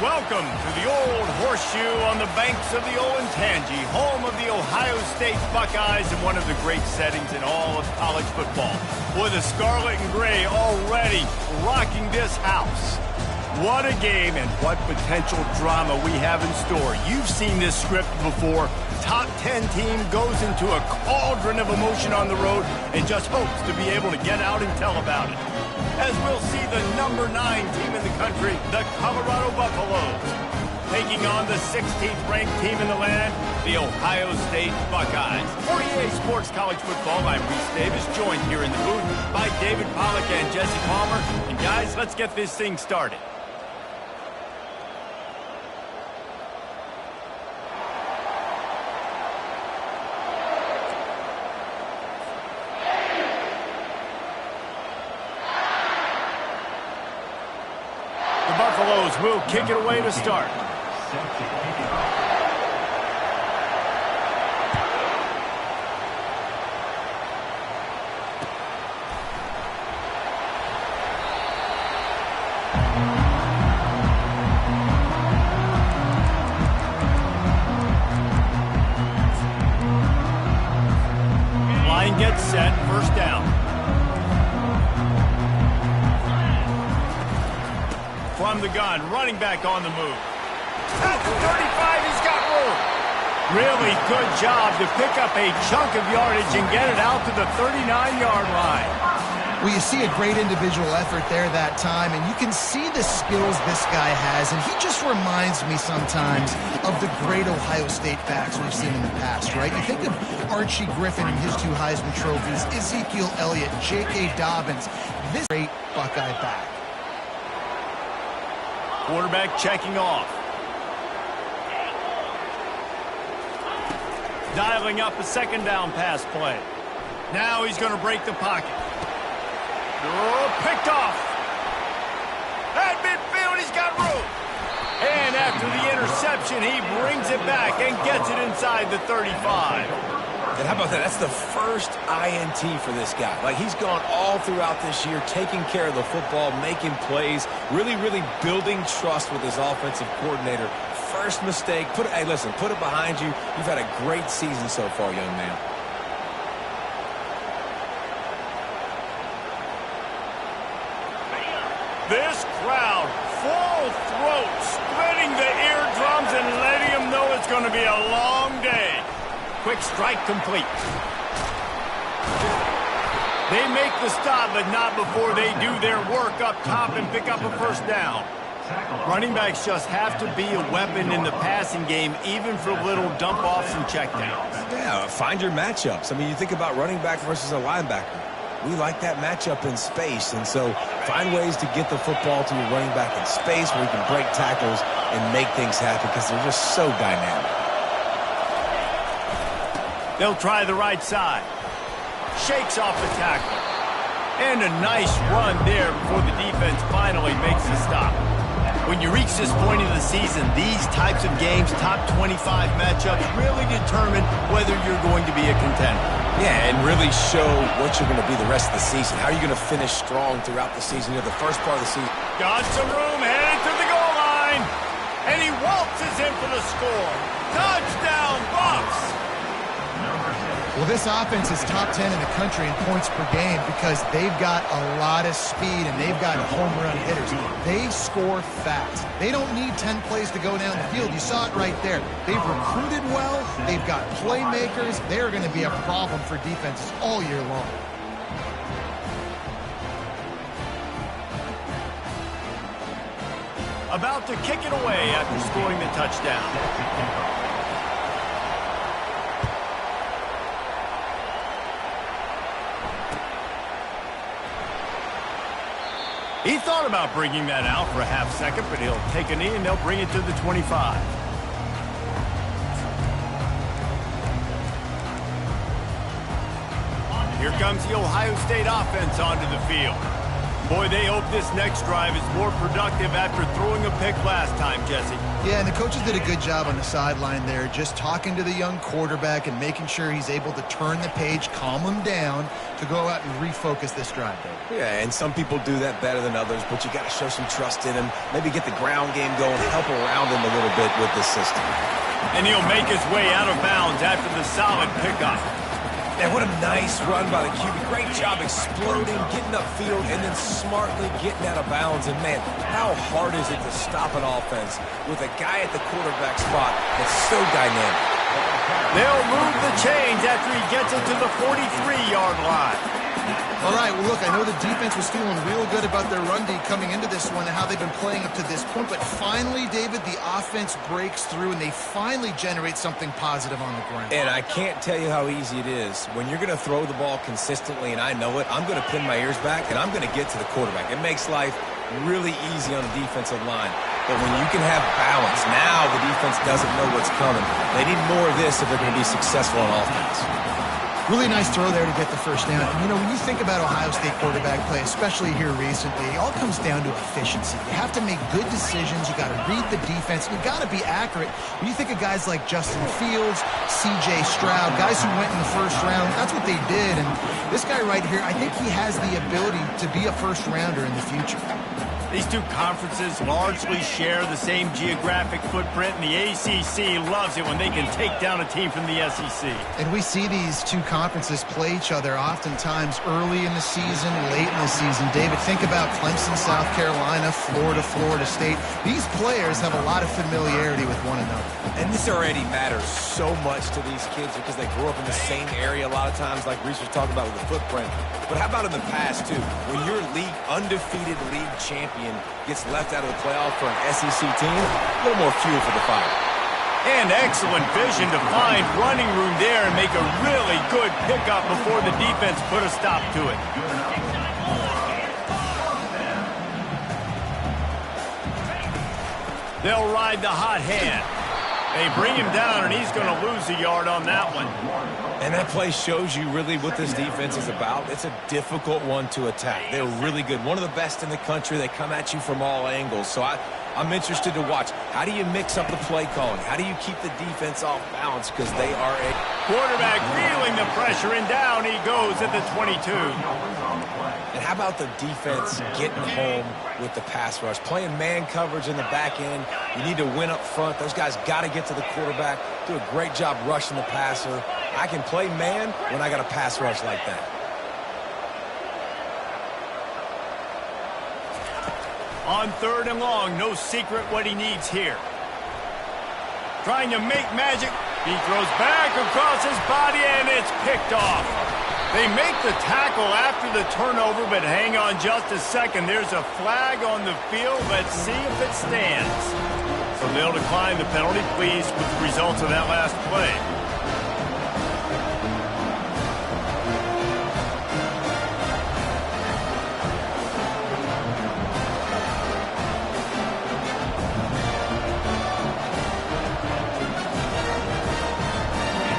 Welcome to the Old Horseshoe on the banks of the Olentangy, home of the Ohio State Buckeyes and one of the great settings in all of college football. Boy, the scarlet and gray already rocking this house. What a game and what potential drama we have in store. You've seen this script before. Top 10 team goes into a cauldron of emotion on the road and just hopes to be able to get out and tell about it. As we'll see the number 9 team in the country, the Colorado Buffaloes, taking on the 16th ranked team in the land, the Ohio State Buckeyes. For EA Sports College Football, I'm Reese Davis, joined here in the booth by David Pollack and Jesse Palmer. And guys, let's get this thing started. The Buffaloes will kick it away to start. Line gets set, first down. From the gun, running back on the move. At the 35, he's got room. Really good job to pick up a chunk of yardage and get it out to the 39-yard line. Well, you see a great individual effort there that time, and you can see the skills this guy has, and he just reminds me sometimes of the great Ohio State backs we've seen in the past, right? You think of Archie Griffin and his 2 Heisman trophies, Ezekiel Elliott, K-Dubb, this great Buckeye back. Quarterback checking off. Dialing up a second down pass play. Now he's going to break the pocket. Oh, picked off. At midfield, he's got room. And after the interception, he brings it back and gets it inside the 35. And how about that? That's the first INT for this guy. Like, he's gone all throughout this year, taking care of the football, making plays, really building trust with his offensive coordinator. First mistake, hey, listen, put it behind you. You've had a great season so far, young man. This crowd, full throat, splitting the eardrums and letting them know it's going to be a long day. Quick strike complete. They make the stop, but not before they do their work up top and pick up a first down. Running backs just have to be a weapon in the passing game, even for little dump-offs and checkdowns. Yeah, find your matchups. I mean, you think about running back versus a linebacker. We like that matchup in space, and so find ways to get the football to your running back in space where you can break tackles and make things happen because they're just so dynamic. They'll try the right side. Shakes off the tackle. And a nice run there before the defense finally makes the stop. When you reach this point of the season, these types of games, top 25 matchups, really determine whether you're going to be a contender. Yeah, and really show what you're going to be the rest of the season. How are you going to finish strong throughout the season? You know, the first part of the season. Got some room, headed to the goal line. And he waltzes in for the score. Touchdown, Buffs! Well, this offense is top 10 in the country in points per game because they've got a lot of speed and they've got home run hitters. They score fast. They don't need 10 plays to go down the field. You saw it right there. They've recruited well. They've got playmakers. They're going to be a problem for defenses all year long. About to kick it away after scoring the touchdown. He thought about bringing that out for a half second, but he'll take a knee and they'll bring it to the 25. Here comes the Ohio State offense onto the field. Boy, they hope this next drive is more productive after throwing a pick last time, Jesse. Yeah, and the coaches did a good job on the sideline there, just talking to the young quarterback and making sure he's able to turn the page, calm him down to go out and refocus this drive, Dave. Yeah, and some people do that better than others, but you got to show some trust in him, maybe get the ground game going, help around him a little bit with the system. And he'll make his way out of bounds after the solid pickup. And what a nice run by the QB. Great job exploding, getting upfield, and then smartly getting out of bounds. And, man, how hard is it to stop an offense with a guy at the quarterback spot that's so dynamic? They'll move the chains after he gets it to the 43-yard line. All right, well, look, I know the defense was feeling real good about their run D coming into this one and how they've been playing up to this point, but finally, David, the offense breaks through and they finally generate something positive on the ground. And I can't tell you how easy it is. When you're going to throw the ball consistently, and I know it, I'm going to pin my ears back, and I'm going to get to the quarterback. It makes life really easy on the defensive line. But when you can have balance, now the defense doesn't know what's coming. They need more of this if they're going to be successful on offense. Really nice throw there to get the first down. And, you know, when you think about Ohio State quarterback play, especially here recently, it all comes down to efficiency. You have to make good decisions. You got to read the defense. You got to be accurate. When you think of guys like Justin Fields, C.J. Stroud, guys who went in the first round, that's what they did. And this guy right here, I think he has the ability to be a first-rounder in the future. These two conferences largely share the same geographic footprint, and the ACC loves it when they can take down a team from the SEC. And we see these two conferences play each other oftentimes early in the season, late in the season. David, think about Clemson, South Carolina, Florida, Florida State. These players have a lot of familiarity with one another. And this already matters so much to these kids because they grew up in the same area a lot of times, like Reese was talking about with the footprint. But how about in the past, too? When your undefeated league champion gets left out of the playoff for an SEC team, a little more fuel for the fire. And excellent vision to find running room there and make a really good pickup before the defense put a stop to it. They'll ride the hot hand. They bring him down, and he's going to lose a yard on that one. And that play shows you really what this defense is about. It's a difficult one to attack. They're really good. One of the best in the country. They come at you from all angles. So I'm interested to watch. How do you mix up the play calling? How do you keep the defense off balance? Because they are a quarterback feeling the pressure, and down he goes at the 22. And how about the defense getting home with the pass rush? Playing man coverage in the back end. You need to win up front. Those guys got to get to the quarterback. Do a great job rushing the passer. I can play man when I got a pass rush like that. On 3rd and long, no secret what he needs here. Trying to make magic. He throws back across his body, and it's picked off. They make the tackle after the turnover, but hang on just a second. There's a flag on the field. Let's see if it stands. So they'll decline the penalty, pleased with the results of that last play.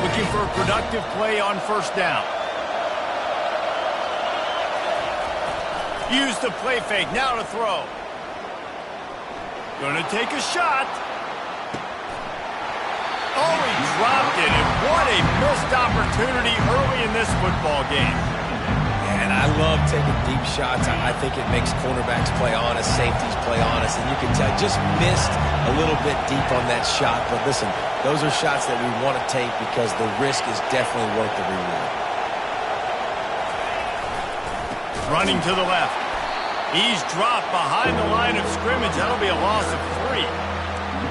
Looking for a productive play on 1st down. Use the play fake. Now to throw. Going to take a shot. Oh, he dropped it. And what a missed opportunity early in this football game. And I love taking deep shots. I think it makes cornerbacks play honest, safeties play honest. And you can tell, just missed a little bit deep on that shot. But listen, those are shots that we want to take because the risk is definitely worth the reward. Running to the left. He's dropped behind the line of scrimmage. That'll be a loss of 3.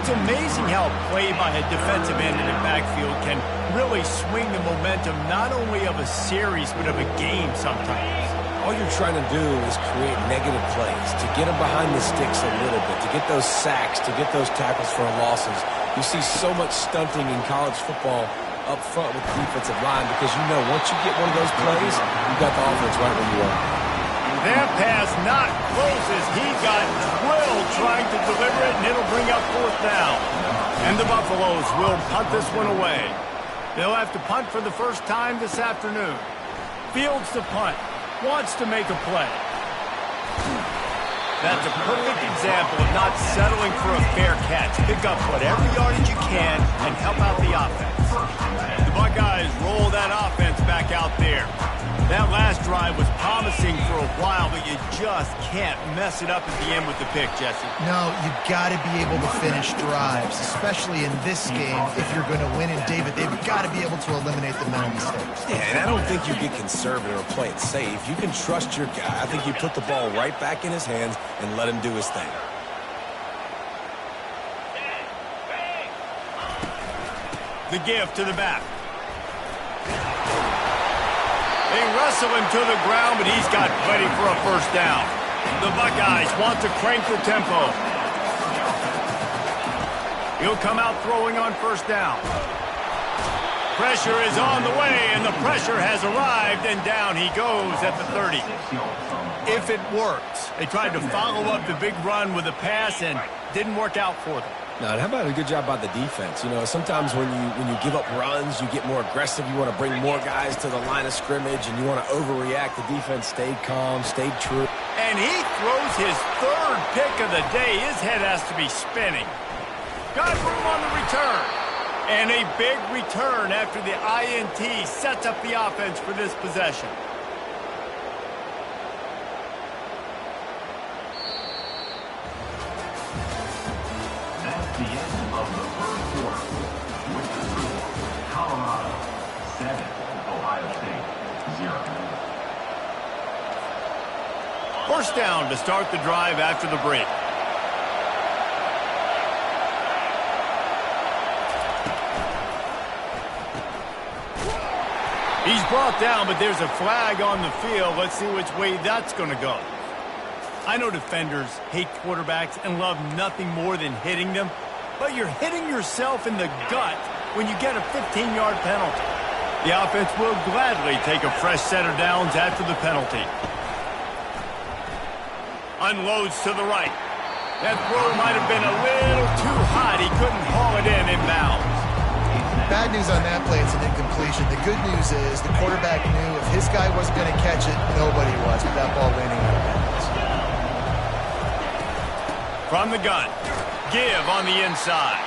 It's amazing how a play by a defensive end in the backfield can really swing the momentum not only of a series but of a game sometimes. All you're trying to do is create negative plays, to get them behind the sticks a little bit, to get those sacks, to get those tackles for losses. You see so much stunting in college football up front with the defensive line because you know once you get one of those plays, you got the offense right where you are. That pass not close as he got drilled trying to deliver it, and it'll bring up 4th down. And the Buffaloes will punt this one away. They'll have to punt for the first time this afternoon. Fields to punt. Wants to make a play. That's a perfect example of not settling for a fair catch. Pick up whatever yardage you can and help out the offense. The Buckeyes roll that offense back out there. That last drive was promising for a while, but you just can't mess it up at the end with the pick, Jesse. No, you got to be able to finish drives, especially in this game. If you're going to win in David, they've got to be able to eliminate the mental mistakes. Yeah, and I don't think you get conservative or play it safe. You can trust your guy. I think you put the ball right back in his hands and let him do his thing. The give to the back. They wrestle him to the ground, but he's got plenty for a first down. The Buckeyes want to crank the tempo. He'll come out throwing on first down. Pressure is on the way, and the pressure has arrived, and down he goes at the 30. If it works. They tried to follow up the big run with a pass, and didn't work out for them. Now, how about a good job by the defense? You know, sometimes when you give up runs, you get more aggressive. You want to bring more guys to the line of scrimmage, and you want to overreact. The defense stayed calm, stayed true. And he throws his third pick of the day. His head has to be spinning. Got room on the return. And a big return after the INT sets up the offense for this possession. That's the end of the first quarter. With the score, Colorado 7, Ohio State 0. First down to start the drive after the break. He's brought down, but there's a flag on the field. Let's see which way that's going to go. I know defenders hate quarterbacks and love nothing more than hitting them, but you're hitting yourself in the gut when you get a 15-yard penalty. The offense will gladly take a fresh set of downs after the penalty. Unloads to the right. That throw might have been a little too hot. He couldn't haul it in inbounds. Bad news on that play, it's an incompletion. The good news is the quarterback knew if his guy wasn't going to catch it, nobody was with that ball landing out of bounds. From the gun, give on the inside.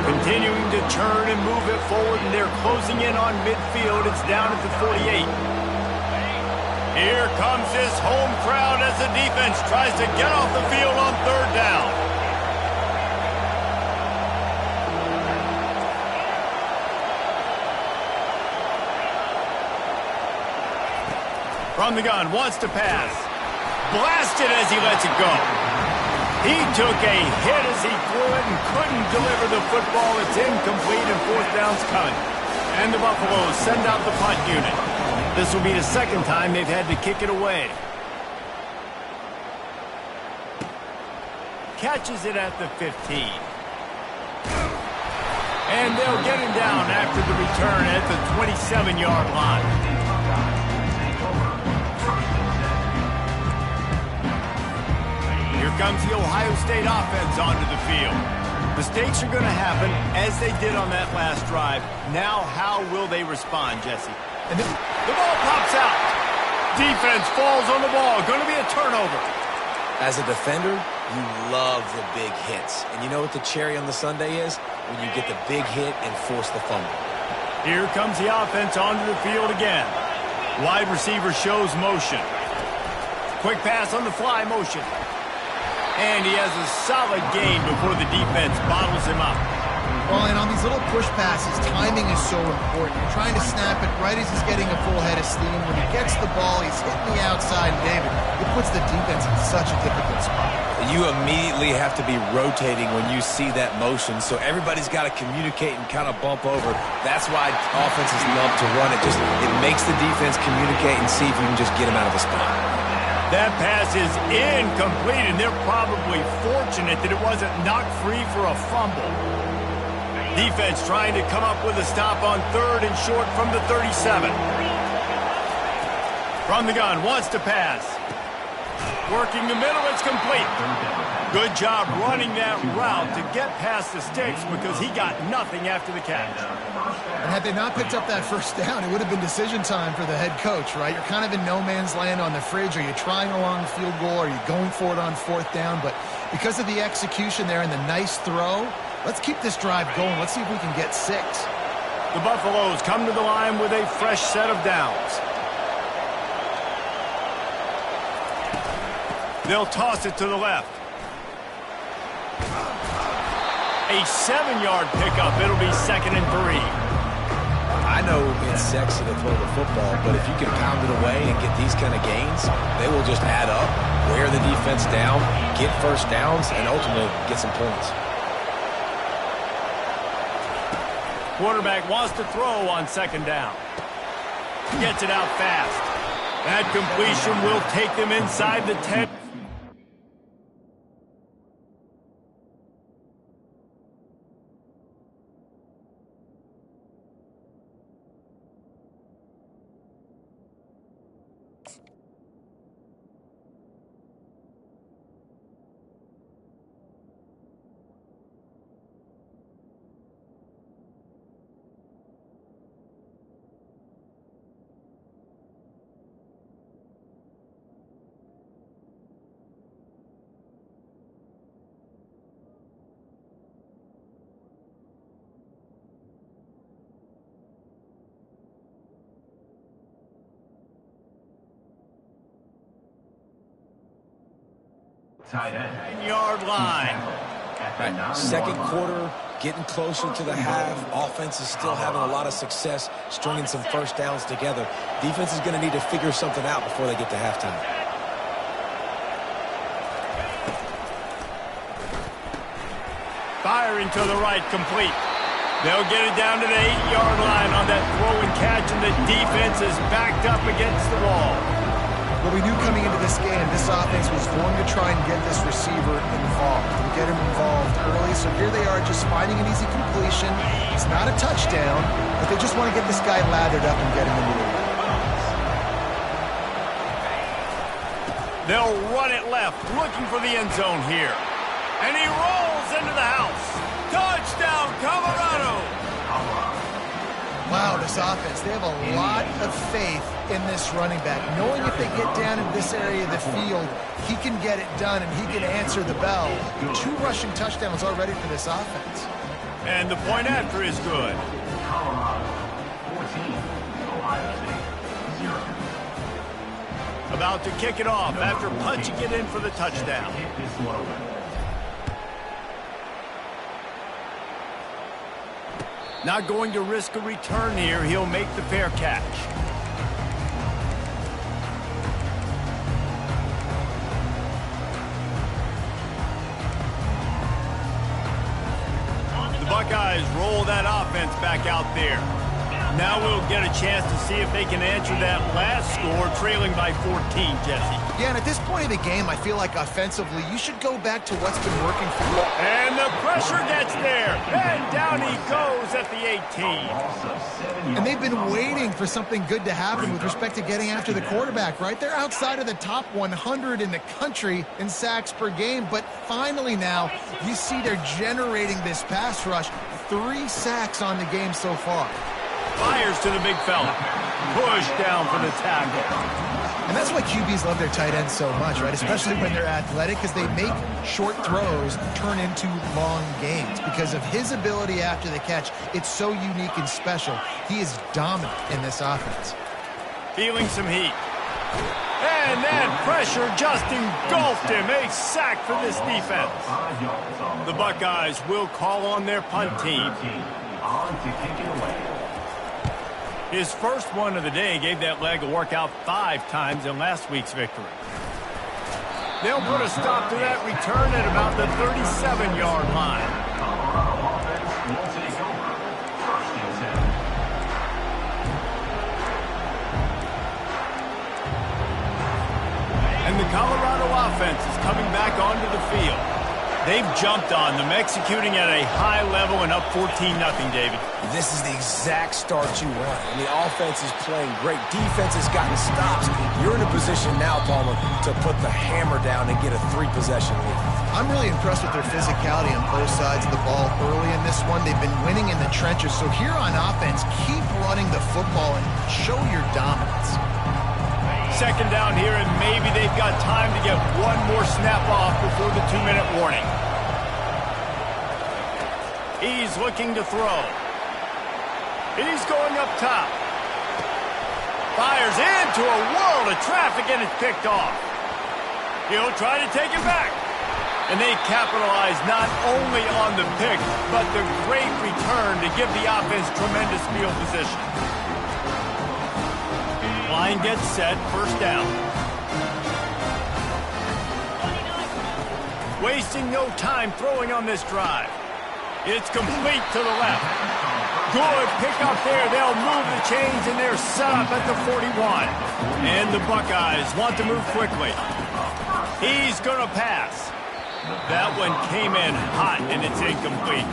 Continuing to turn and move it forward, and they're closing in on midfield. It's down at the 48. Here comes this home crowd as the defense tries to get off the field on third down. From the gun, wants to pass. Blasted as he lets it go. He took a hit as he threw it and couldn't deliver the football. It's incomplete and fourth down's coming. And the Buffaloes send out the punt unit. This will be the second time they've had to kick it away. Catches it at the 15. And they'll get him down after the return at the 27-yard line. Here comes the Ohio State offense onto the field. Mistakes are going to happen, as they did on that last drive. Now, how will they respond, Jesse? And the ball pops out. Defense falls on the ball. Going to be a turnover. As a defender, you love the big hits. And you know what the cherry on the sundae is? When you get the big hit and force the fumble. Here comes the offense onto the field again. Wide receiver shows motion. Quick pass on the fly motion. And he has a solid gain before the defense bottles him up. Well, and on these little push passes, timing is so important. You're trying to snap it right as he's getting a full head of steam. When he gets the ball, he's hitting the outside, David. It puts the defense in such a difficult spot. You immediately have to be rotating when you see that motion, so everybody's got to communicate and kind of bump over. That's why offenses love to run it. It makes the defense communicate and see if you can just get him out of the spot. That pass is incomplete, and they're probably fortunate that it wasn't knocked free for a fumble. Defense trying to come up with a stop on third and short from the 37. From the gun, wants to pass. Working the middle, it's complete. Good job running that route to get past the sticks because he got nothing after the catch. And had they not picked up that first down, it would have been decision time for the head coach, right? You're kind of in no man's land on the fridge. Are you trying a long field goal? Are you going for it on fourth down? But because of the execution there and the nice throw, let's keep this drive going. Let's see if we can get 6. The Buffaloes come to the line with a fresh set of downs. They'll toss it to the left. A 7-yard pickup. It'll be 2nd and 3. I know it's sexy to throw the football, but if you can pound it away and get these kind of gains, they will just add up, wear the defense down, get first downs, and ultimately get some points. Quarterback wants to throw on 2nd down. Gets it out fast. That completion will take them inside the 10. Tight end. 10-yard line. Right. Second quarter, getting closer to the half. Offense is still having a lot of success stringing some first downs together. Defense is going to need to figure something out before they get to halftime. Firing to the right, complete. They'll get it down to the 8-yard line on that throw and catch, and the defense is backed up against the wall. Well, we knew coming into this game, this offense was going to try and get this receiver involved and get him involved early. So here they are just finding an easy completion. It's not a touchdown, but they just want to get this guy lathered up and get him into the lead. They'll run it left, looking for the end zone here. And he rolls into the house. Touchdown, Colorado! Wow, this offense, they have a lot of faith in this running back, knowing if they get down in this area of the field, he can get it done and he can answer the bell. 2 rushing touchdowns already for this offense. And the point after is good. Colorado 14, Ohio State 0. About to kick it off after punching it in for the touchdown. Kick this one away. Not going to risk a return here. He'll make the fair catch. The Buckeyes roll that offense back out there. Now we'll get a chance to see if they can answer that last score, trailing by 14, Jesse. Yeah, and at this point of the game, I feel like offensively, you should go back to what's been working for you. And the pressure gets there. And down he goes at the 18. And they've been waiting for something good to happen with respect to getting after the quarterback, right? They're outside of the top 100 in the country in sacks per game, but finally now, you see they're generating this pass rush. 3 sacks on the game so far. Fires to the big fella. Push down for the tackle. And that's why QBs love their tight ends so much, right? Especially when they're athletic, because they make short throws turn into long gains. Because of his ability after the catch, it's so unique and special. He is dominant in this offense. Feeling some heat. And that pressure just engulfed him. A sack for this defense. The Buckeyes will call on their punt team. On to kick it away. His first one of the day gave that leg a workout 5 times in last week's victory. They'll put a stop to that return at about the 37-yard line. Colorado offense will take over. 1st and 10. And the Colorado offense is coming back onto the field. They've jumped on them, executing at a high level and up 14-0, David. This is the exact start you want. And the offense is playing great. Defense has gotten stops. You're in a position now, Palmer, to put the hammer down and get a 3-possession lead. I'm really impressed with their physicality on both sides of the ball early in this one. They've been winning in the trenches. So here on offense, keep running the football and show your dominance. Second down here, and maybe they've got time to get one more snap off before the 2-minute warning. He's looking to throw. He's going up top. Fires into a world of traffic, and it's picked off. He'll try to take it back. And they capitalize not only on the pick, but the great return to give the offense tremendous field position. Line gets set, first down. Wasting no time throwing on this drive. It's complete to the left. Good pickup there. They'll move the chains, and they're set up at the 41. And the Buckeyes want to move quickly. He's going to pass. That one came in hot, and it's incomplete.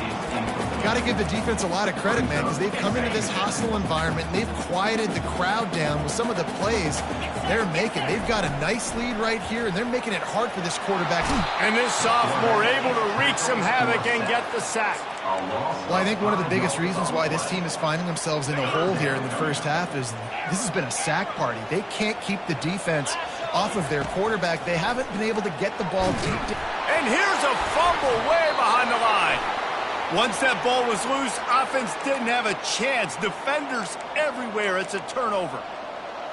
Got to give the defense a lot of credit, man, because they've come into this hostile environment, and they've quieted the crowd down with some of the plays they're making. They've got a nice lead right here, and they're making it hard for this quarterback. And this sophomore able to wreak some havoc and get the sack. Well, I think one of the biggest reasons why this team is finding themselves in a hole here in the first half is this has been a sack party. They can't keep the defense off of their quarterback. They haven't been able to get the ball deep. And here's a fumble way behind the line. Once that ball was loose, offense didn't have a chance. Defenders everywhere. It's a turnover.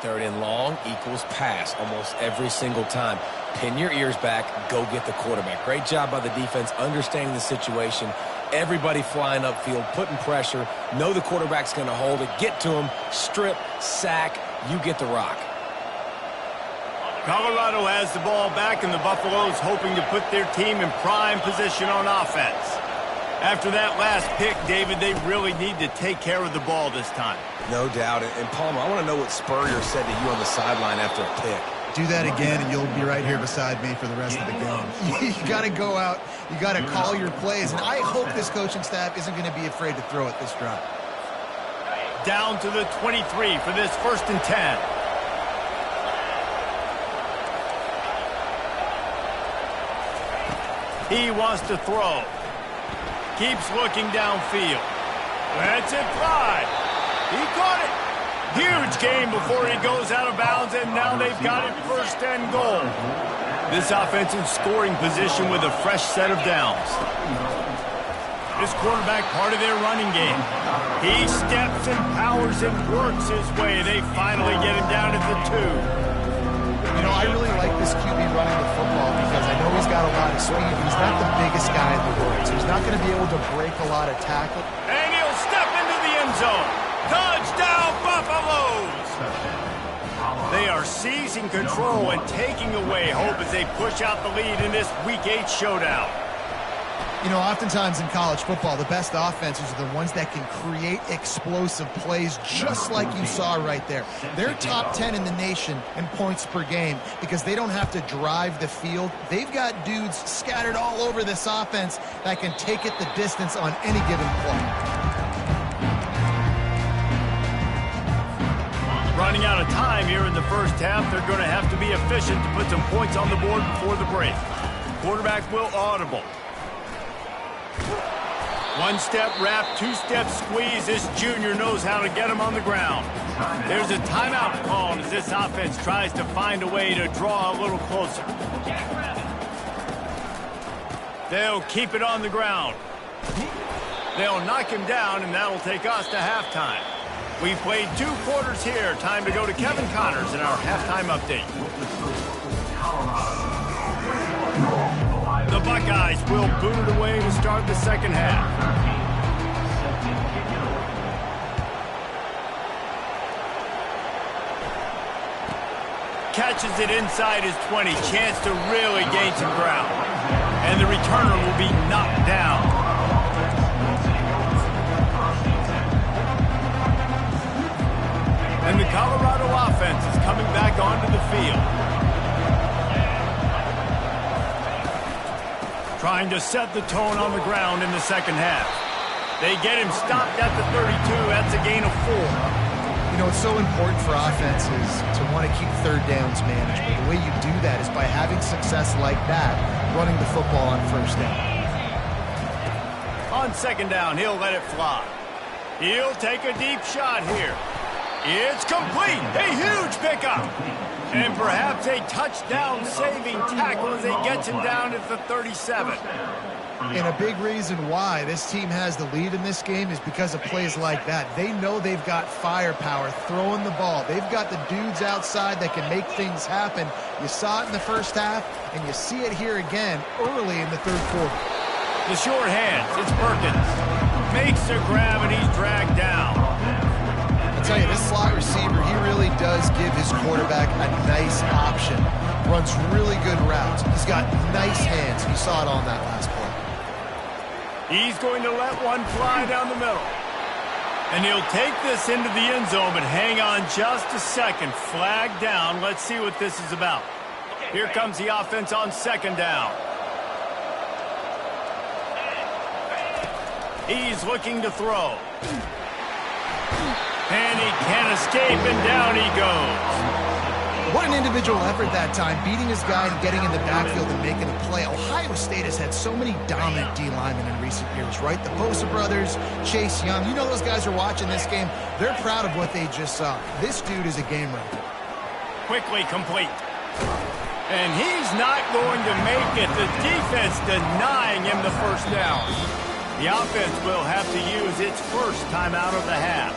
Third and long equals pass almost every single time. Pin your ears back. Go get the quarterback. Great job by the defense understanding the situation. Everybody flying upfield, putting pressure. Know the quarterback's going to hold it. Get to him. Strip, sack. You get the rock. Colorado has the ball back, and the Buffaloes hoping to put their team in prime position on offense. After that last pick, David, they really need to take care of the ball this time. No doubt. And Palmer, I want to know what Spurrier said to you on the sideline after a pick. Do that again, and you'll be right here beside me for the rest of the game. You got to go out. You got to call your plays. And I hope this coaching staff isn't going to be afraid to throw it this drive. Down to the 23 for this 1st and 10. He wants to throw. Keeps looking downfield. That's it, fly. He caught it. Huge game before he goes out of bounds, and now they've got it 1st and goal. This offense in scoring position with a fresh set of downs. This quarterback part of their running game. He steps and powers and works his way. They finally get him down at the 2. You know, I really like this QB running the football because I know he's got a lot of speed. He's not the biggest guy in the world, so he's not going to be able to break a lot of tackle. And he'll step into the end zone. Touchdown, Buffaloes! They are seizing control and taking away hope as they push out the lead in this Week 8 showdown. You know, oftentimes in college football, the best offenses are the ones that can create explosive plays just like you saw right there. They're top 10 in the nation in points per game because they don't have to drive the field. They've got dudes scattered all over this offense that can take it the distance on any given play. Running out of time here in the first half, they're going to have to be efficient to put some points on the board before the break. Quarterback will audible. One-step wrap, two-step squeeze. This junior knows how to get him on the ground. There's a timeout called as this offense tries to find a way to draw a little closer. They'll keep it on the ground. They'll knock him down, and that'll take us to halftime. We've played 2 quarters here. Time to go to Kevin Connors in our halftime update. The Buckeyes will boot it away to start the second half. Catches it inside his 20. Chance to really gain some ground. And the returner will be knocked down. And the Colorado offense is coming back onto the field. Trying to set the tone on the ground in the second half. They get him stopped at the 32. That's a gain of 4. You know, it's so important for offenses to want to keep third downs manageable. The way you do that is by having success like that, running the football on first down. On second down, he'll let it fly. He'll take a deep shot here. It's complete. A huge pickup. And perhaps a touchdown-saving tackle as they get him down at the 37. And a big reason why this team has the lead in this game is because of plays like that. They know they've got firepower throwing the ball. They've got the dudes outside that can make things happen. You saw it in the first half, and you see it here again early in the third quarter. The short hands, it's Perkins. Makes a grab, and he's dragged down. I'll tell you, this slot receiver, he really does give his quarterback a nice option. Runs really good routes. He's got nice hands. You saw it on that last play. He's going to let one fly down the middle. And he'll take this into the end zone, but hang on just a second. Flag down. Let's see what this is about. Here comes the offense on second down. He's looking to throw. And he can't escape, and down he goes. What an individual effort that time, beating his guy and getting in the backfield and making a play. Ohio State has had so many dominant D linemen in recent years, right? The Bosa brothers, Chase Young. You know those guys are watching this game. They're proud of what they just saw. This dude is a game record. Quickly complete. And he's not going to make it. The defense denying him the first down. The offense will have to use its first timeout of the half.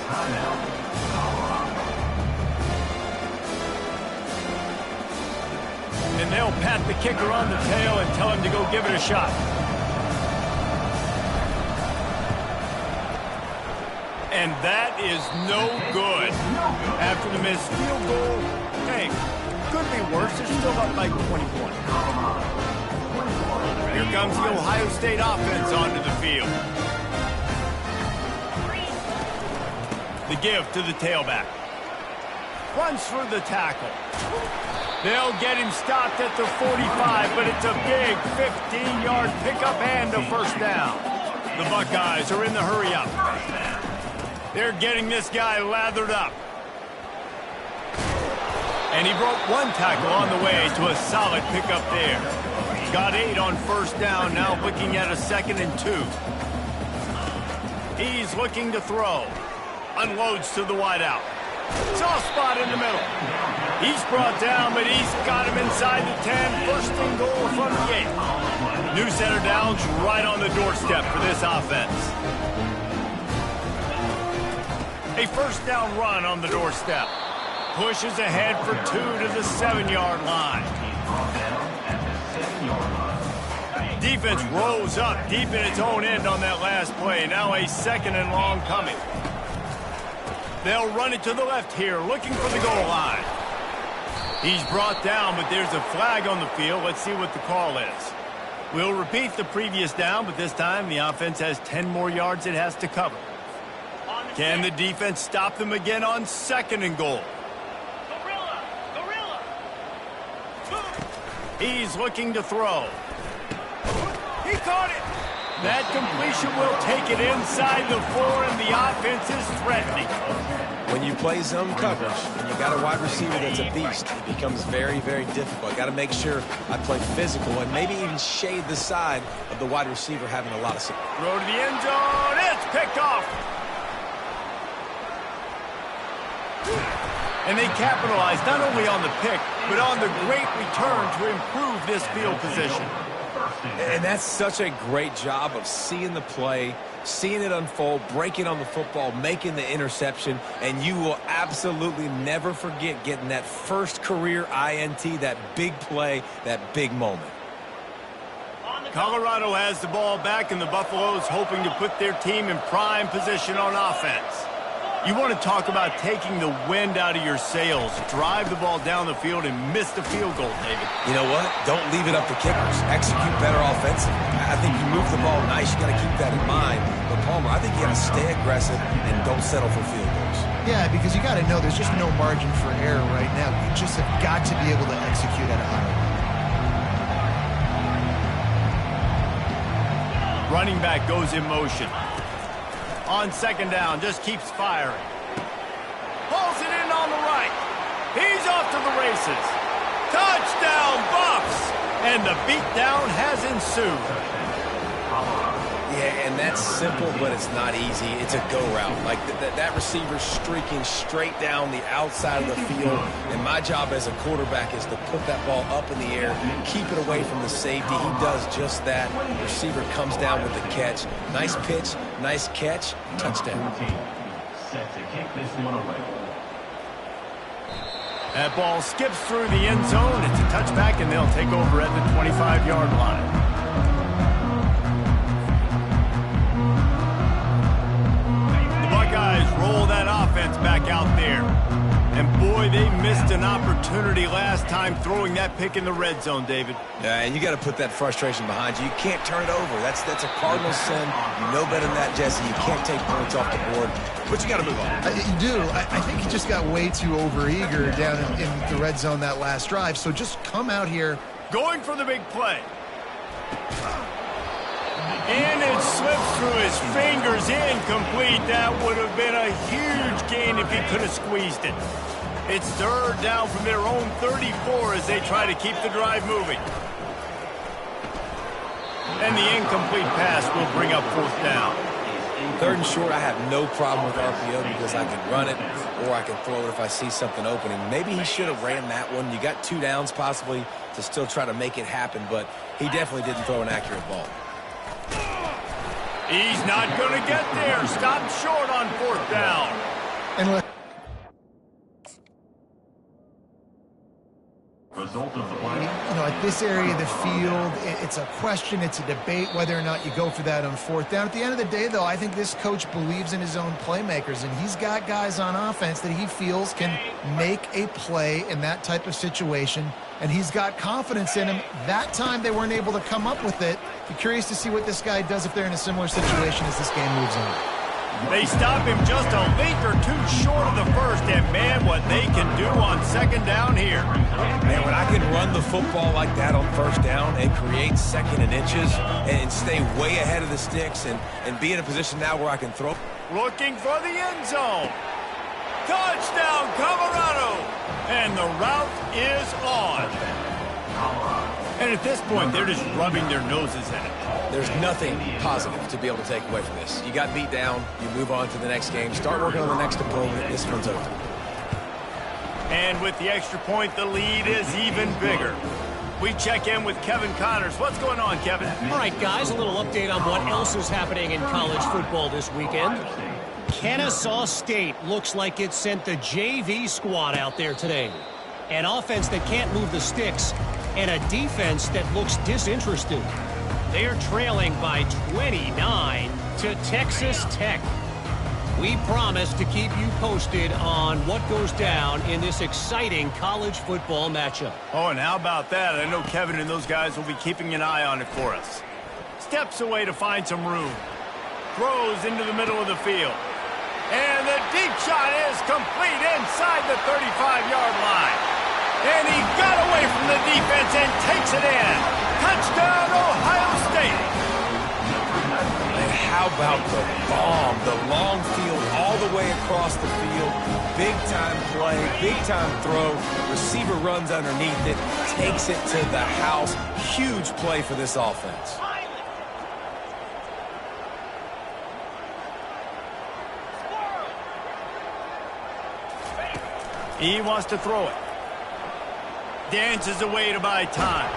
And they'll pat the kicker on the tail and tell him to go give it a shot. And that is no good. After the missed field goal, hey, could be worse. They're still up by 21. Here comes the Ohio State offense onto the field. The give to the tailback. Runs for the tackle. They'll get him stopped at the 45, but it's a big 15-yard pickup and a first down. The Buckeyes are in the hurry-up. They're getting this guy lathered up. And he broke one tackle on the way to a solid pickup there. Got 8 on first down, now looking at a 2nd and 2. He's looking to throw. Unloads to the wideout. Soft spot in the middle. He's brought down, but he's got him inside the 10. First and goal from the 8. New center downs right on the doorstep for this offense. A first down run on the doorstep. Pushes ahead for 2 to the 7-yard line. Defense rolls up deep in its own end on that last play. Now a 2nd and long coming. They'll run it to the left here, looking for the goal line. He's brought down, but there's a flag on the field. Let's see what the call is. We'll repeat the previous down, but this time the offense has 10 more yards it has to cover. Can the defense stop them again on 2nd and goal? He's looking to throw. He caught it. That completion will take it inside the 4, and the offense is threatening. When you play zone coverage and you got a wide receiver that's a beast, it becomes very, very difficult. Got to make sure I play physical and maybe even shade the side of the wide receiver having a lot of support. Throw to the end zone. It's picked off. And they capitalize not only on the pick, but on the great return to improve this field position. And that's such a great job of seeing the play, seeing it unfold, breaking on the football, making the interception, and you will absolutely never forget getting that first career INT, that big play, that big moment. Colorado has the ball back, and the Buffaloes hoping to put their team in prime position on offense. You want to talk about taking the wind out of your sails. Drive the ball down the field and miss the field goal, David. You know what? Don't leave it up to kickers. Execute better offensively. I think you move the ball nice. You got to keep that in mind. But, Palmer, I think you got to stay aggressive and don't settle for field goals. Yeah, because you got to know there's just no margin for error right now. You just have got to be able to execute at a high level. running back goes in motion. On second down, just keeps firing. Pulls it in on the right. He's off to the races. Touchdown, Buffs! And the beatdown has ensued. Yeah, and that's simple, but it's not easy. It's a go route. Like that receiver streaking straight down the outside of the field. And my job as a quarterback is to put that ball up in the air, keep it away from the safety. He does just that. The receiver comes down with the catch. Nice pitch, nice catch, touchdown. Set to kick this one away. That ball skips through the end zone. It's a touchback, and they'll take over at the 25-yard line. Guys roll that offense back out there. And boy, they missed an opportunity last time throwing that pick in the red zone, David. Yeah, and you got to put that frustration behind you. You can't turn it over. That's a cardinal sin. You know better than that, Jesse. You can't take points off the board, but you got to move on. You do. I think he just got way too overeager down in the red zone that last drive. So just come out here. Going for the big play. And it slips through his fingers, incomplete. That would have been a huge gain if he could have squeezed it. It's third down from their own 34 as they try to keep the drive moving. And the incomplete pass will bring up fourth down. Third and short, I have no problem with RPO because I can run it or I can throw it if I see something open. And maybe he should have ran that one. You got 2 downs possibly to still try to make it happen, but he definitely didn't throw an accurate ball. He's not going to get there. Stopped short on fourth down. And look. Result of the play. You know, at this area of the field, it's a question, it's a debate whether or not you go for that on fourth down. At the end of the day, though, I think this coach believes in his own playmakers, and he's got guys on offense that he feels can make a play in that type of situation, and he's got confidence in him. That time they weren't able to come up with it. Be curious to see what this guy does if they're in a similar situation as this game moves on. They stop him just a length or two short of the first, and man, what they can do on second down here. Man, when I can run the football like that on first down and create second and inches and stay way ahead of the sticks and be in a position now where I can throw. Looking for the end zone. Touchdown, Colorado! And the route is on. And at this point, they're just rubbing their noses in it. There's nothing positive to be able to take away from this. You got beat down, you move on to the next game, start working on the next opponent. This one's over. And with the extra point, the lead is even bigger. We check in with Kevin Connors. What's going on, Kevin? All right, guys, a little update on what else is happening in college football this weekend. Kennesaw State looks like it sent the JV squad out there today. An offense that can't move the sticks and a defense that looks disinterested. They're trailing by 29 to Texas Tech. We promise to keep you posted on what goes down in this exciting college football matchup. Oh, and how about that? I know Kevin and those guys will be keeping an eye on it for us. Steps away to find some room. Throws into the middle of the field. And the deep shot is complete inside the 35-yard line. And he got away from the defense and takes it in. Touchdown, Ohio State. And how about the bomb? The long field all the way across the field. Big-time play, big-time throw. Receiver runs underneath it, takes it to the house. Huge play for this offense. He wants to throw it. Dances away to buy time.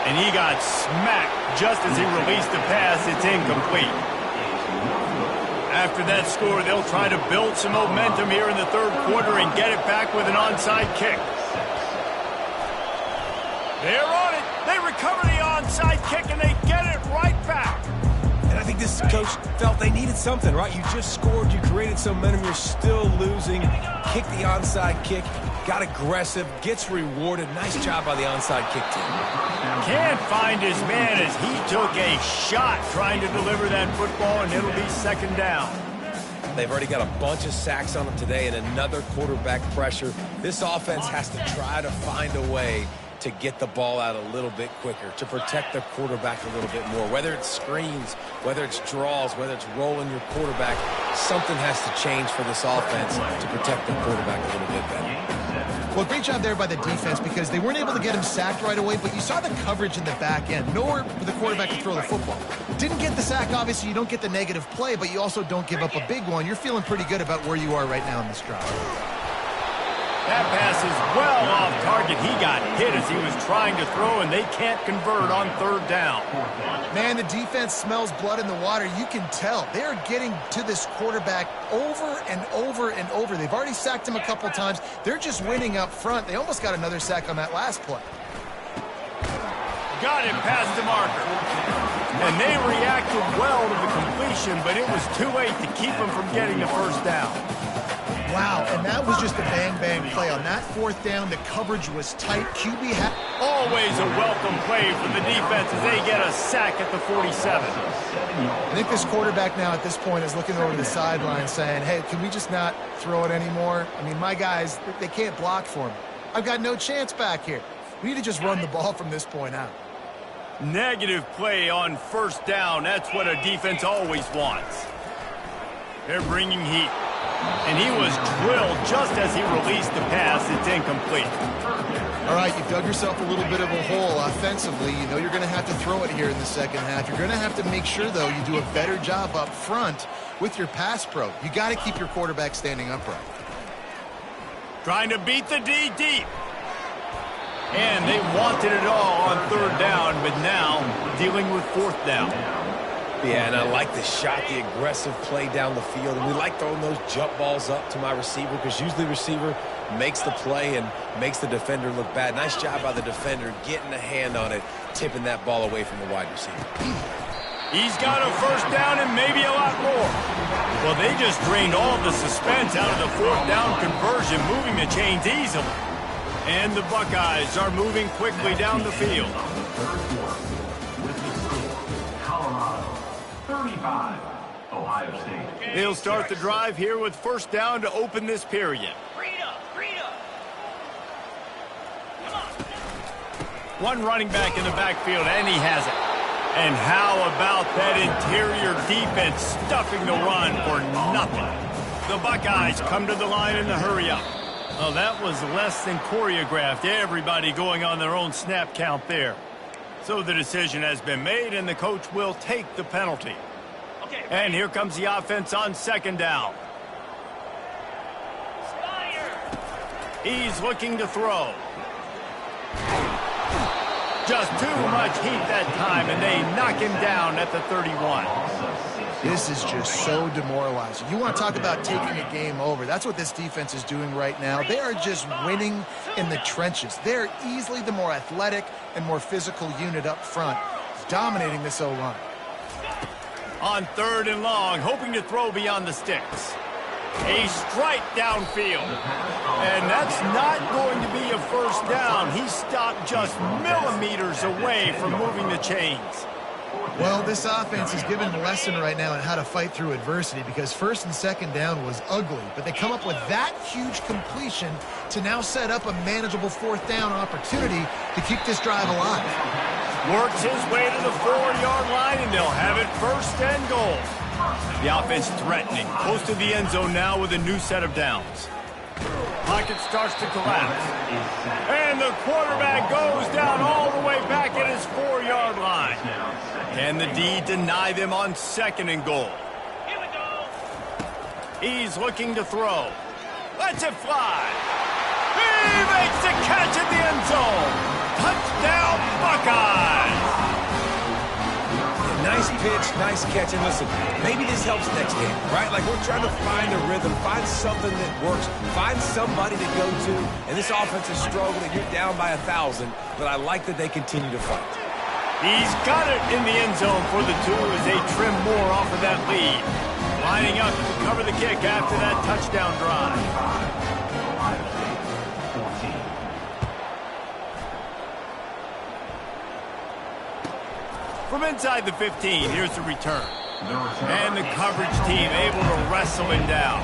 And he got smacked just as he released the pass. It's incomplete. After that score, they'll try to build some momentum here in the third quarter and get it back with an onside kick. They're on it. They recover the onside kick, and they get it right back. And I think this coach felt they needed something, right? You just scored. You created some momentum. You're still losing. Kick the onside kick. Got aggressive. Gets rewarded. Nice job by the onside kick team. Can't find his man as he took a shot trying to deliver that football, and it'll be second down. They've already got a bunch of sacks on them today and another quarterback pressure. This offense has to try to find a way to get the ball out a little bit quicker, to protect the quarterback a little bit more. Whether it's screens, whether it's draws, whether it's rolling your quarterback, something has to change for this offense to protect the quarterback a little bit better. Well, great job there by the defense because they weren't able to get him sacked right away, but you saw the coverage in the back end. Nowhere for the quarterback to throw the football. Didn't get the sack, obviously. You don't get the negative play, but you also don't give up a big one. You're feeling pretty good about where you are right now in this drive. That pass is well off target. He got hit as he was trying to throw, and they can't convert on third down. Man, the defense smells blood in the water. You can tell. They are getting to this quarterback over and over and over. They've already sacked him a couple times. They're just winning up front. They almost got another sack on that last play. Got it past the marker. And they reacted well to the completion, but it was too late to keep them from getting the first down. Wow, and that was just a bang-bang play. On that fourth down, the coverage was tight. QB had... Always a welcome play for the defense as they get a sack at the 47. I think this quarterback now at this point is looking over the sideline saying, hey, can we just not throw it anymore? I mean, my guys, they can't block for me. I've got no chance back here. We need to just run the ball from this point out. Negative play on first down. That's what a defense always wants. They're bringing heat. And he was drilled just as he released the pass. It's incomplete. All right, you've dug yourself a little bit of a hole offensively. You know you're going to have to throw it here in the second half. You're going to have to make sure, though, you do a better job up front with your pass pro. You got to keep your quarterback standing upright. Trying to beat the D deep. And they wanted it all on third down, but now dealing with fourth down. Yeah, and I like the shot, the aggressive play down the field. And we like throwing those jump balls up to my receiver because usually the receiver makes the play and makes the defender look bad. Nice job by the defender getting a hand on it, tipping that ball away from the wide receiver. He's got a first down and maybe a lot more. Well, they just drained all the suspense out of the fourth down conversion, moving the chains easily. And the Buckeyes are moving quickly down the field. 35, Ohio State. They'll start the drive here with first down to open this period. One running back in the backfield, and he has it. And how about that interior defense stuffing the run for nothing? The Buckeyes come to the line in the hurry-up. Oh, that was less than choreographed. Everybody going on their own snap count there. So the decision has been made, and the coach will take the penalty. And here comes the offense on second down. He's looking to throw. Just too much heat that time, and they knock him down at the 31. This is just so demoralizing. You want to talk about taking a game over. That's what this defense is doing right now. They are just winning in the trenches. They're easily the more athletic and more physical unit up front, dominating this O-line. On third and long, hoping to throw beyond the sticks. A strike downfield. And that's not going to be a first down. He stopped just millimeters away from moving the chains. Well, this offense is given a lesson right now on how to fight through adversity because first and second down was ugly, but they come up with that huge completion to now set up a manageable fourth down opportunity to keep this drive alive. Works his way to the 4-yard line, and they'll have it first and goal. The offense threatening, close to the end zone now with a new set of downs. Pocket starts to collapse. And the quarterback goes down all the way back at his 4-yard line. Can the D deny them on second and goal? Here we go. He's looking to throw. Lets it fly. He makes the catch at the end zone. Touchdown, Buckeyes. Nice pitch, nice catch, and listen, maybe this helps next game, right? Like we're trying to find a rhythm, find something that works, find somebody to go to, and this offense is struggling. You're down by 1,000, but I like that they continue to fight. He's got it in the end zone for the two as they trim more off of that lead. Lining up to cover the kick after that touchdown drive. From inside the 15, here's the return. And the coverage team able to wrestle him down.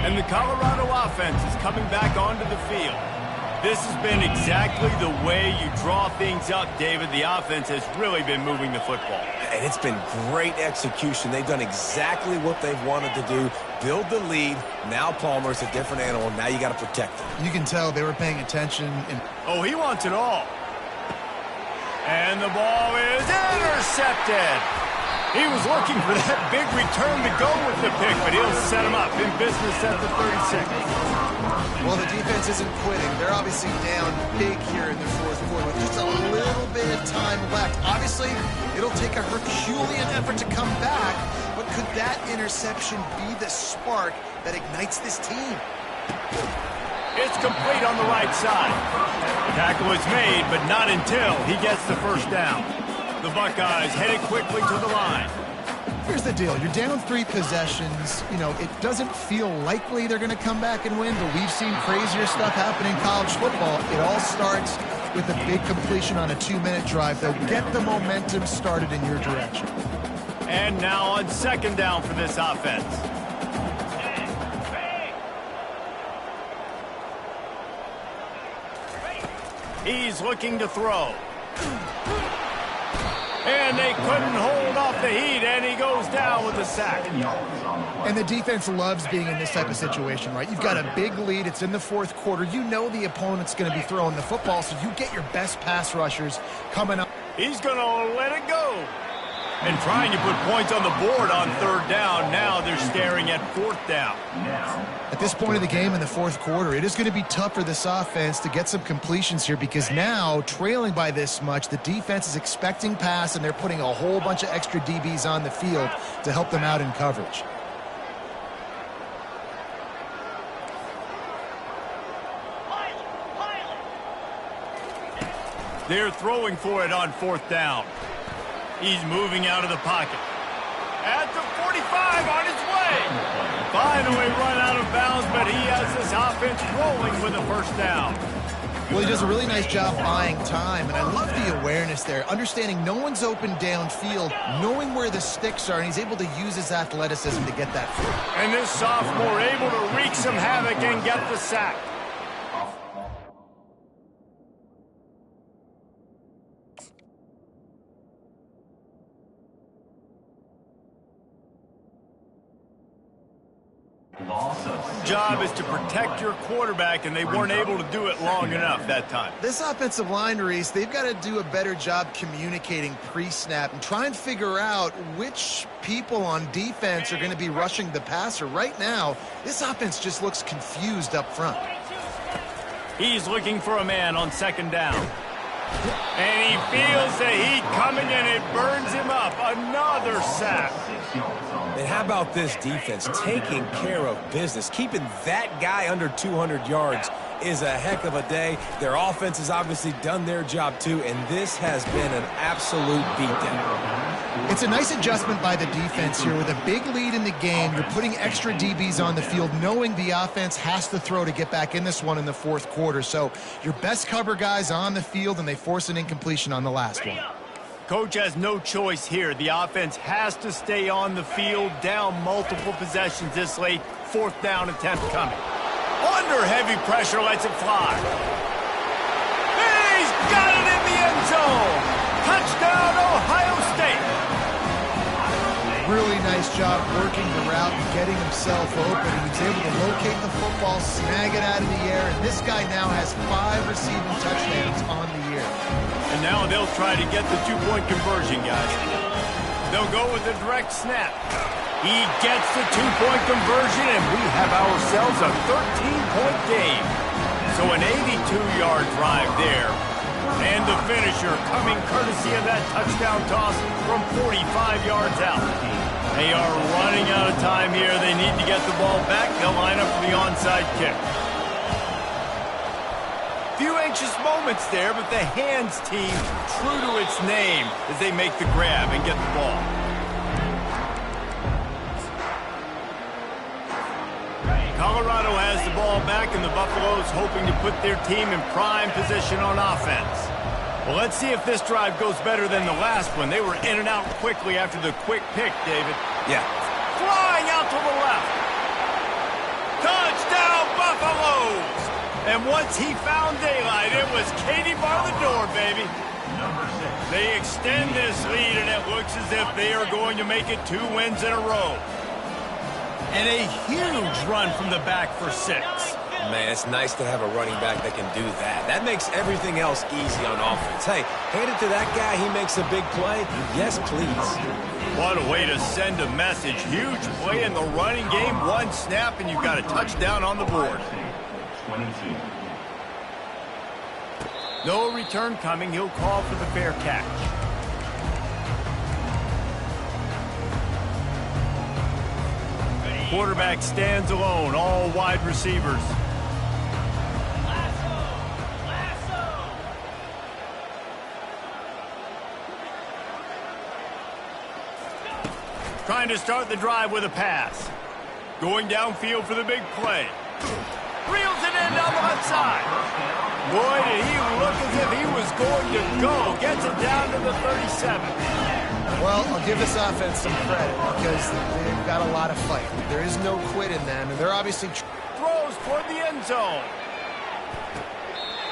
And the Colorado offense is coming back onto the field. This has been exactly the way you draw things up, David. The offense has really been moving the football. And it's been great execution. They've done exactly what they've wanted to do. Build the lead. Now Palmer's a different animal. Now you got to protect him. You can tell they were paying attention. Oh, he wants it all. And the ball is intercepted. He was looking for that big return to go with the pick, but he'll set him up in business at the 36. Well, the defense isn't quitting. They're obviously down big here in the fourth quarter with just a little bit of time left. Obviously, it'll take a Herculean effort to come back, but could that interception be the spark that ignites this team? It's complete on the right side. Tackle is made, but not until he gets the first down. The Buckeyes headed quickly to the line. Here's the deal. You're down 3 possessions. You know, it doesn't feel likely they're going to come back and win, but we've seen crazier stuff happen in college football. It all starts with a big completion on a 2-minute drive. They'll get the momentum started in your direction. And now on second down for this offense. He's looking to throw. And they couldn't hold off the heat, and he goes down with a sack. And the defense loves being in this type of situation, right? You've got a big lead. It's in the fourth quarter. You know the opponent's going to be throwing the football, so you get your best pass rushers coming up. He's going to let it go. And trying to put points on the board on third down. Now they're staring at fourth down. At this point of the game in the fourth quarter, it is going to be tough for this offense to get some completions here because now, trailing by this much, the defense is expecting pass, and they're putting a whole bunch of extra DBs on the field to help them out in coverage. They're throwing for it on fourth down. He's moving out of the pocket. At the 45 on his way. Finally run out of bounds, but he has this offense rolling with a first down. Well, he does a really nice job buying time, and I love the awareness there, understanding no one's open downfield, knowing where the sticks are, and he's able to use his athleticism to get that through. And this sophomore able to wreak some havoc and get the sack. Job is to protect your quarterback, and they weren't able to do it long enough that time. This offensive line, Reese, they've got to do a better job communicating pre-snap and try and figure out which people on defense are going to be rushing the passer. Right now, this offense just looks confused up front. He's looking for a man on second down. And he feels the heat coming, and it burns him up. Another sack. And how about this defense taking care of business? Keeping that guy under 200 yards is a heck of a day. Their offense has obviously done their job too, and this has been an absolute beatdown. It's a nice adjustment by the defense here. With a big lead in the game, you're putting extra DBs on the field, knowing the offense has to throw to get back in this one in the fourth quarter. So your best cover guys on the field, and they force an incompletion on the last one. Coach has no choice here. The offense has to stay on the field, down multiple possessions this late. Fourth down attempt coming. Under heavy pressure, lets it fly. He's got it in the end zone. Touchdown, Ohio State. Really nice job working the route and getting himself open. He was able to locate the football, snag it out of the air, and this guy now has 5 receiving touchdowns on the year. And now they'll try to get the two-point conversion, guys. They'll go with a direct snap. He gets the two-point conversion, and we have ourselves a 13-point game. So an 82-yard drive there. And the finisher coming courtesy of that touchdown toss from 45 yards out. They are running out of time here. They need to get the ball back. They'll line up for the onside kick. Few anxious moments there, but the hands team true to its name as they make the grab and get the ball. Colorado has the ball back, and the Buffaloes hoping to put their team in prime position on offense. Well, let's see if this drive goes better than the last one. They were in and out quickly after the quick pick, David. Yeah. Flying out to the left. Touchdown, Buffaloes! And once he found daylight, it was Katie bar the door, baby. They extend this lead, and it looks as if they are going to make it 2 wins in a row. And a huge run from the back for 6. Man, it's nice to have a running back that can do that. That makes everything else easy on offense. Hey, hand it to that guy, he makes a big play. Yes, please. What a way to send a message. Huge play in the running game. 1 snap, and you've got a touchdown on the board. 22. No return coming. He'll call for the fair catch. Quarterback stands alone. All wide receivers. Trying to start the drive with a pass. Going downfield for the big play. Reels it in down the left side. Boy, did he look as if he was going to go. Gets it down to the 37. Well, I'll give this offense some credit because they've got a lot of fight. There is no quit in them, and they're obviously... Throws toward the end zone.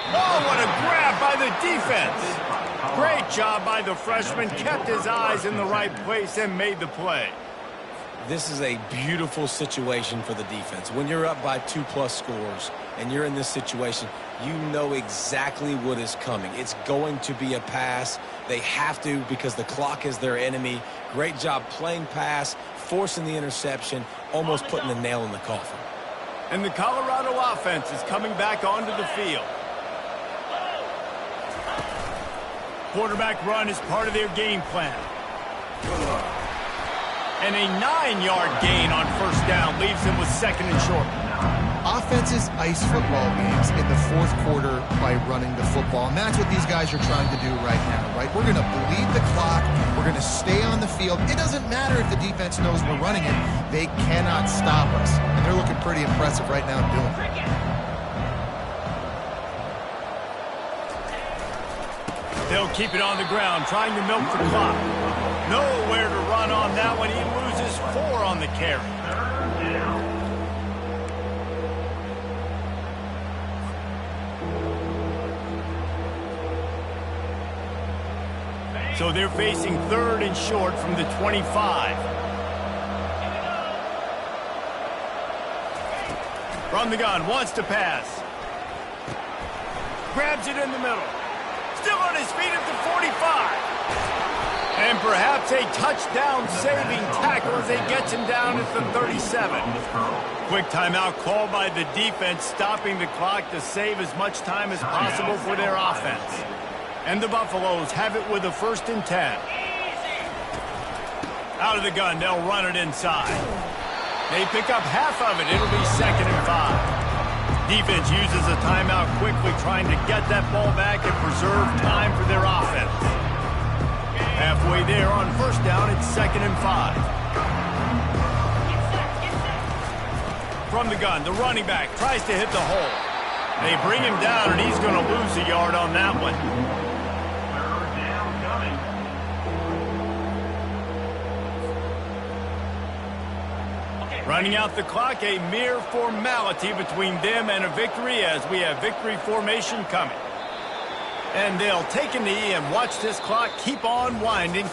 Oh, what a grab by the defense. Great job by the freshman. Kept his eyes in the right place and made the play. This is a beautiful situation for the defense. When you're up by 2+ scores and you're in this situation, you know exactly what is coming. It's going to be a pass. They have to because the clock is their enemy. Great job playing pass, forcing the interception, almost putting the nail in the coffin. And the Colorado offense is coming back onto the field. Quarterback run is part of their game plan. And a 9-yard gain on first down leaves him with 2nd and short. Offenses ice football games in the 4th quarter by running the football, and that's what these guys are trying to do right now, right? We're going to bleed the clock. We're going to stay on the field. It doesn't matter if the defense knows we're running it. They cannot stop us, and they're looking pretty impressive right now doing it. They'll keep it on the ground, trying to milk the clock. Nowhere to run on that one. He loses 4 on the carry. So they're facing 3rd and short from the 25. From the gun, wants to pass. Grabs it in the middle. Still on his feet at the 45. And perhaps a touchdown-saving tackle as they gets him down at the 37. Quick timeout called by the defense, stopping the clock to save as much time as possible for their offense. And the Buffaloes have it with a 1st and 10. Out of the gun, they'll run it inside. They pick up half of it. It'll be 2nd and 5. Defense uses a timeout quickly, trying to get that ball back and preserve time for their offense. Halfway there on first down, it's 2nd and 5. From the gun, the running back tries to hit the hole. They bring him down, and he's going to lose a yard on that one. 3rd down coming. Running out the clock, a mere formality between them and a victory as we have victory formation coming. And they'll take a knee and watch this clock keep on winding.